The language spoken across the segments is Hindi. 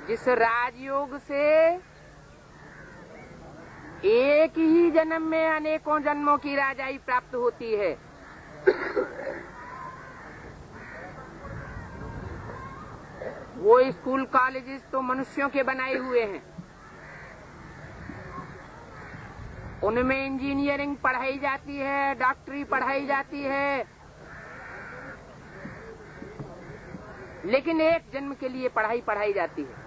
जिस राजयोग से एक ही जन्म में अनेकों जन्मों की राजाई प्राप्त होती है, वो स्कूल कॉलेजेस तो मनुष्यों के बनाए हुए हैं। उनमें इंजीनियरिंग पढ़ाई जाती है, डॉक्टरी पढ़ाई जाती है, लेकिन एक जन्म के लिए पढ़ाई जाती है।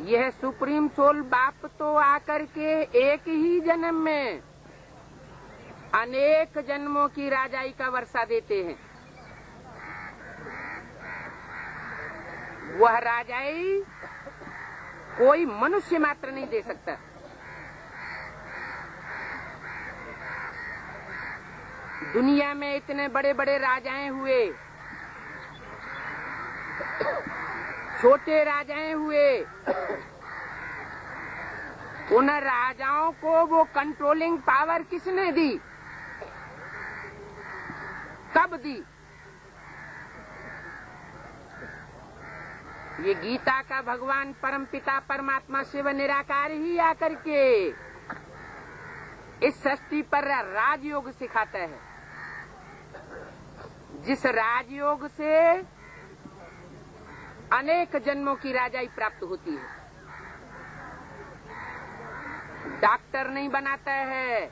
यह सुप्रीम सोल बाप तो आकर के एक ही जन्म में अनेक जन्मों की राजाई का वर्षा देते हैं। वह राजाई कोई मनुष्य मात्र नहीं दे सकता। दुनिया में इतने बड़े बड़े राजाएं हुए, छोटे राजाएं हुए, उन राजाओं को वो कंट्रोलिंग पावर किसने दी, कब दी? ये गीता का भगवान परमपिता परमात्मा शिव निराकार ही आकर के इस सृष्टि पर राजयोग सिखाता है, जिस राजयोग से अनेक जन्मों की राजाई प्राप्त होती है। डॉक्टर नहीं बनाता है,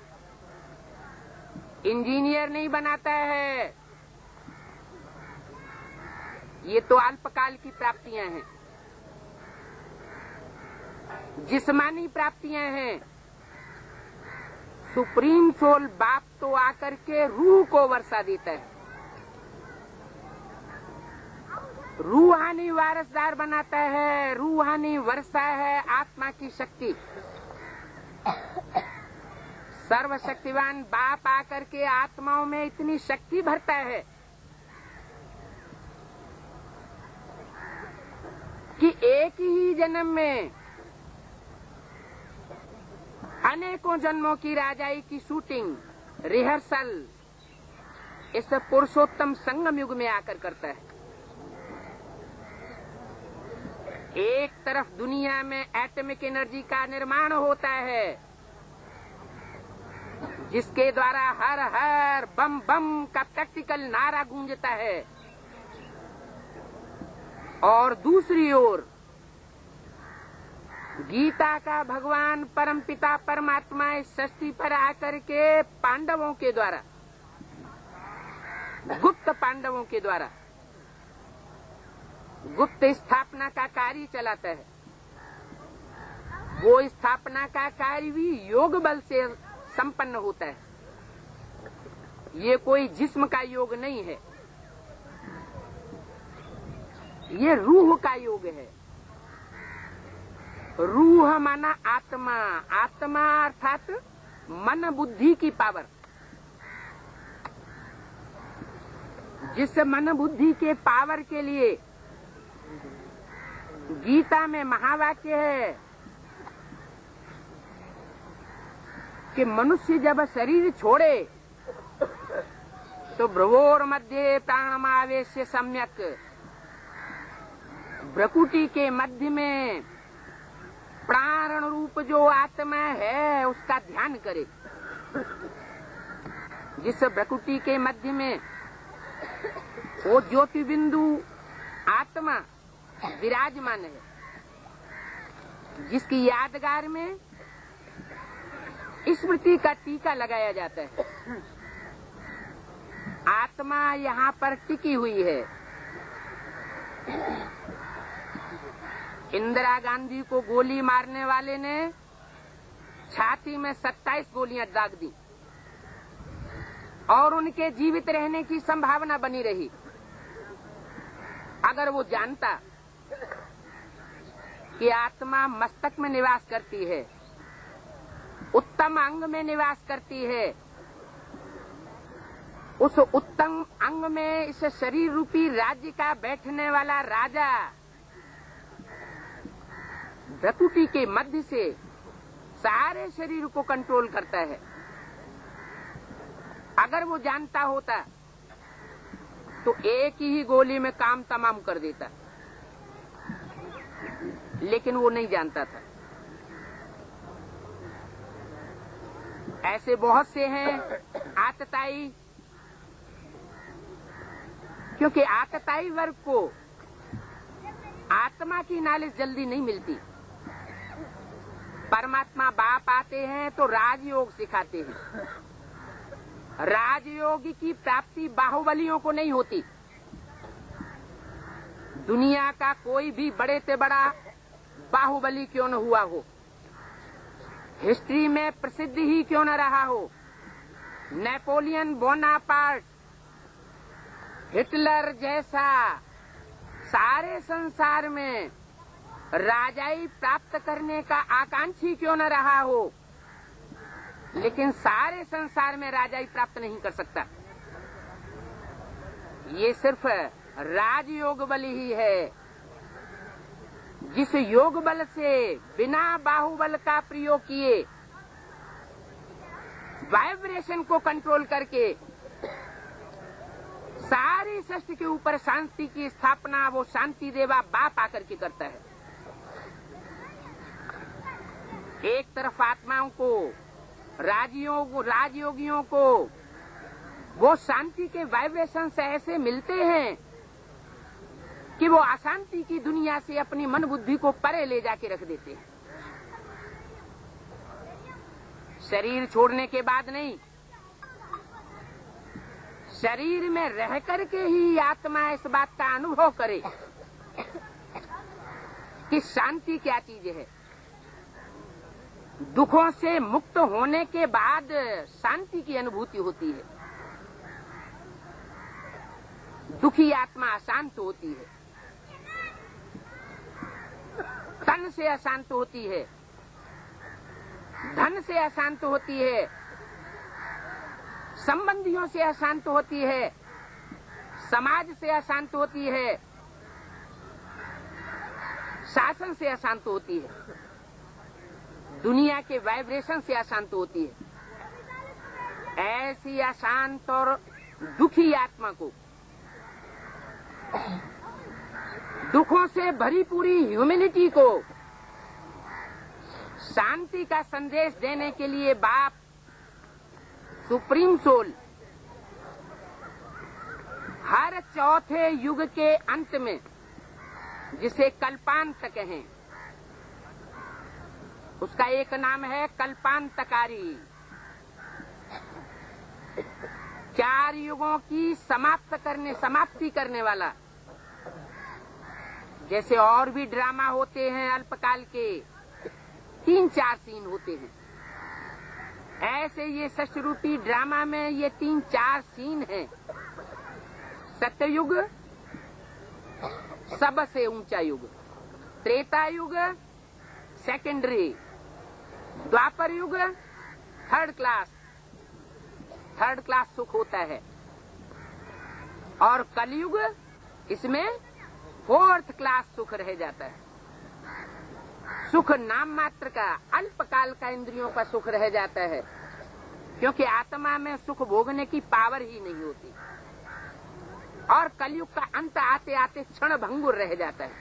इंजीनियर नहीं बनाता है, ये तो अल्पकाल की प्राप्तियां हैं। जिस्मानी प्राप्तियां हैं। सुप्रीम सोल बाप तो आकर के रूह को वर्षा देता है, रूहानी वारसदार बनाता है, रूहानी वर्षा है आत्मा की शक्ति। सर्वशक्तिवान बाप आकर के आत्माओं में इतनी शक्ति भरता है कि एक ही जन्म में अनेकों जन्मों की राजाई की शूटिंग, रिहर्सल इस पुरुषोत्तम संगम युग में आकर करता है। एक तरफ दुनिया में एटॉमिक एनर्जी का निर्माण होता है, जिसके द्वारा हर हर बम बम का प्रैक्टिकल नारा गूंजता है, और दूसरी ओर गीता का भगवान परमपिता परमात्मा इस सृष्टि पर आकर के पांडवों के द्वारा, गुप्त पांडवों के द्वारा गुप्त स्थापना का कार्य चलाता है। वो स्थापना का कार्य भी योग बल से संपन्न होता है। ये कोई जिस्म का योग नहीं है, ये रूह का योग है। रूह माना आत्मा, आत्मा अर्थात मन बुद्धि की पावर। जिस मन बुद्धि के पावर के लिए गीता में महावाक्य है कि मनुष्य जब शरीर छोड़े तो भ्रुवोर मध्य प्राणमावेश्य सम्यक, भ्रकुटी के मध्य में प्राण रूप जो आत्मा है उसका ध्यान करे। जिस भ्रकुटी के मध्य में वो ज्योति बिंदु आत्मा विराजमान है, जिसकी यादगार में स्मृति का टीका लगाया जाता है। आत्मा यहाँ पर टिकी हुई है। इंदिरा गांधी को गोली मारने वाले ने छाती में 27 गोलियां दाग दी और उनके जीवित रहने की संभावना बनी रही। अगर वो जानता कि आत्मा मस्तक में निवास करती है, उत्तम अंग में निवास करती है, उस उत्तम अंग में इस शरीर रूपी राज्य का बैठने वाला राजा भ्रकुटी के मध्य से सारे शरीर को कंट्रोल करता है। अगर वो जानता होता तो एक ही गोली में काम तमाम कर देता। लेकिन वो नहीं जानता था। ऐसे बहुत से हैं आतताई, क्योंकि आतताई वर्ग को आत्मा की नॉलेज जल्दी नहीं मिलती। परमात्मा बाप आते हैं तो राजयोग सिखाते हैं। राजयोग की प्राप्ति बाहुबलियों को नहीं होती। दुनिया का कोई भी बड़े से बड़ा बाहुबली क्यों न हुआ हो, हिस्ट्री में प्रसिद्ध ही क्यों न रहा हो, नेपोलियन बोनापार्ट, हिटलर जैसा सारे संसार में राजाई प्राप्त करने का आकांक्षी क्यों न रहा हो, लेकिन सारे संसार में राजाई प्राप्त नहीं कर सकता। ये सिर्फ राजयोग बल ही है, जिस योग बल से बिना बाहुबल का प्रयोग किए वाइब्रेशन को कंट्रोल करके सारी सृष्टि के ऊपर शांति की स्थापना वो शांति देवा बाप आकर के करता है। एक तरफ आत्माओं को, राजयोगियों को वो शांति के वाइब्रेशन से ऐसे मिलते हैं कि वो अशांति की दुनिया से अपनी मन बुद्धि को परे ले जाके रख देते हैं। शरीर छोड़ने के बाद नहीं, शरीर में रह करके ही आत्मा इस बात का अनुभव करे कि शांति क्या चीज है। दुखों से मुक्त होने के बाद शांति की अनुभूति होती है। दुखी आत्मा अशांत होती है, तन से अशांत होती है, धन से अशांत होती है, संबंधियों से अशांत होती है, समाज से अशांत होती है, शासन से अशांत होती है, दुनिया के वाइब्रेशन से अशांत होती है। ऐसी अशांत और दुखी आत्मा को दुखों से भरी पूरी ह्यूमैनिटी को शांति का संदेश देने के लिए बाप सुप्रीम सोल हर चौथे युग के अंत में, जिसे कल्पांत कहें, उसका एक नाम है कल्पांतकारी, 4 युगों की समाप्ति करने वाला। जैसे और भी ड्रामा होते हैं अल्पकाल के, 3-4 सीन होते हैं, ऐसे ये सृष्टि ड्रामा में ये 3-4 सीन हैं। सत्ययुग सबसे ऊंचा युग, त्रेता युग सेकेंडरी, द्वापर युग थर्ड क्लास सुख होता है, और कलयुग इसमें 4th क्लास सुख रह जाता है। सुख नाम मात्र का, अल्पकाल का इंद्रियों का सुख रह जाता है, क्योंकि आत्मा में सुख भोगने की पावर ही नहीं होती, और कलयुग का अंत आते आते क्षण भंगुर रह जाता है।